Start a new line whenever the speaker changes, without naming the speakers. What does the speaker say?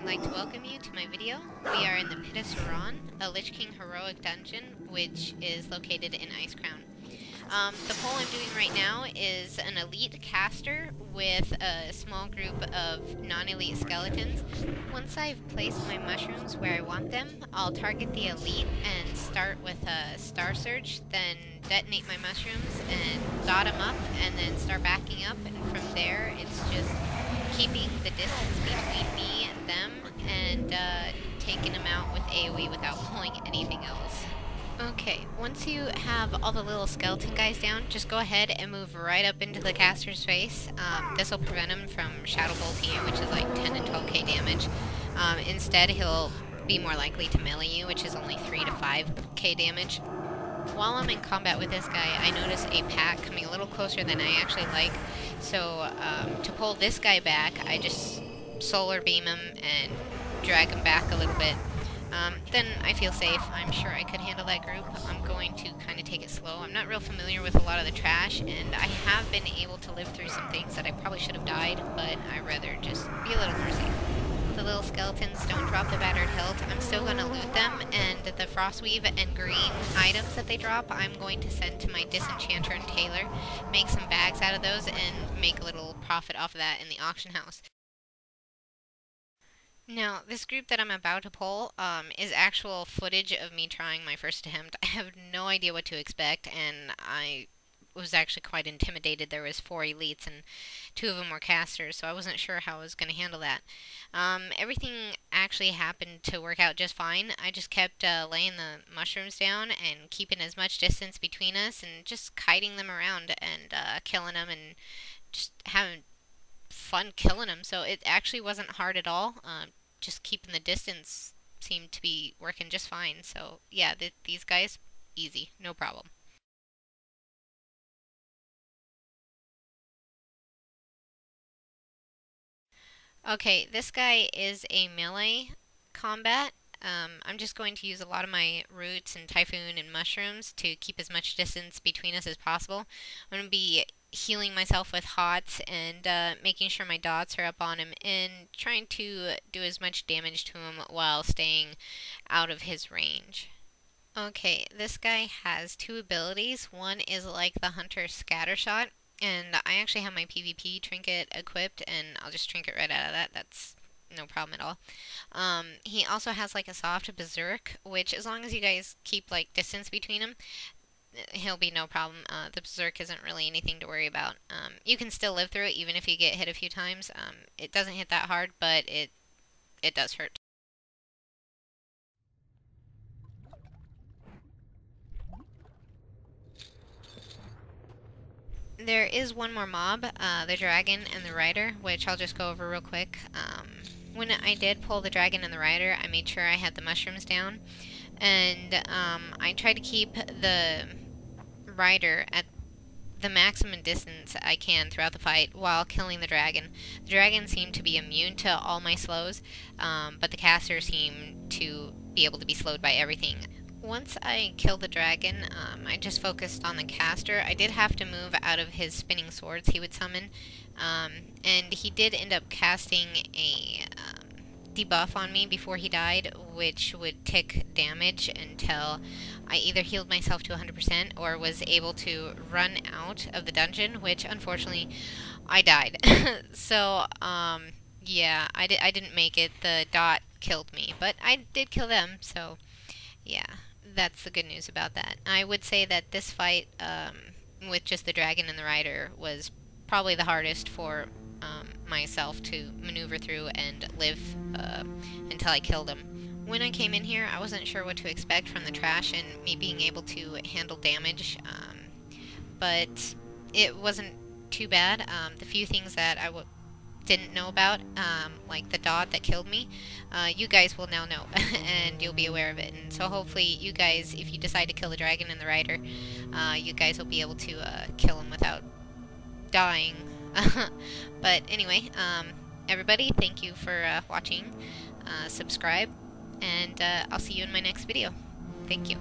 I'd like to welcome you to my video. We are in the Pit of Sauron, a Lich King heroic dungeon, which is located in Icecrown. The poll I'm doing right now is an elite caster with a small group of non-elite skeletons. Once I've placed my mushrooms where I want them, I'll target the elite and start with a Star Surge, then detonate my mushrooms and dot them up, and then start backing up, and from there it's just keeping the distance between me and them, and taking them out with AoE without pulling anything else. Okay, once you have all the little skeleton guys down, just go ahead and move right up into the caster's face. This will prevent him from Shadow Bolting you, which is like 10 and 12k damage. Instead, he'll be more likely to melee you, which is only 3 to 5k damage. While I'm in combat with this guy, I notice a pack coming a little closer than I actually like. So, to pull this guy back, I just solar beam him and drag him back a little bit. Then I feel safe. I'm sure I could handle that group. I'm going to kind of take it slow. I'm not real familiar with a lot of the trash, and I have been able to live through some things that I probably should have died, but I'd rather just be a little more safe. The little skeletons don't drop the Battered Hilt. I'm still going to loot them, and the Frostweave and green items that they drop, I'm going to send to my Disenchanter and Tailor, make some bags out of those, and make a little profit off of that in the auction house. Now, this group that I'm about to pull is actual footage of me trying my first attempt. I have no idea what to expect, and I was actually quite intimidated. There was 4 elites, and 2 of them were casters, so I wasn't sure how I was going to handle that. Everything actually happened to work out just fine. I just kept laying the mushrooms down and keeping as much distance between us, and just kiting them around and killing them, and just having fun killing them. So it actually wasn't hard at all. Just keeping the distance seemed to be working just fine. So yeah, these guys, easy, no problem. Okay, this guy is a melee combat. I'm just going to use a lot of my roots and typhoon and mushrooms to keep as much distance between us as possible. I'm going to be healing myself with hots and making sure my dots are up on him and trying to do as much damage to him while staying out of his range. Okay, this guy has 2 abilities. One is like the Hunter Scattershot, and I actually have my PvP trinket equipped, and I'll just trinket right out of that. That's no problem at all. He also has like a soft Berserk, which as long as you guys keep like distance between him, he'll be no problem. The Berserk isn't really anything to worry about. You can still live through it even if you get hit a few times. It doesn't hit that hard, but it does hurt. There is one more mob, the Dragon and the Rider, which I'll just go over real quick. When I did pull the Dragon and the Rider, I made sure I had the mushrooms down, and I tried to keep the Rider at the maximum distance I can throughout the fight while killing the Dragon. The Dragon seemed to be immune to all my slows, but the caster seemed to be able to be slowed by everything. Once I killed the Dragon, I just focused on the caster. I did have to move out of his spinning swords he would summon, and he did end up casting a debuff on me before he died, which would tick damage until I either healed myself to 100% or was able to run out of the dungeon, which unfortunately I died. So, yeah, I didn't make it. The dot killed me, but I did kill them, so yeah. That's the good news about that. I would say that this fight with just the Dragon and the Rider was probably the hardest for myself to maneuver through and live until I killed him. When I came in here, I wasn't sure what to expect from the trash and me being able to handle damage, but it wasn't too bad. The few things that I didn't know about, like the dot that killed me, you guys will now know, and you'll be aware of it. And so hopefully you guys, if you decide to kill the Dragon and the Rider, you guys will be able to kill him without dying. But anyway, everybody, thank you for watching. Subscribe, and I'll see you in my next video. Thank you.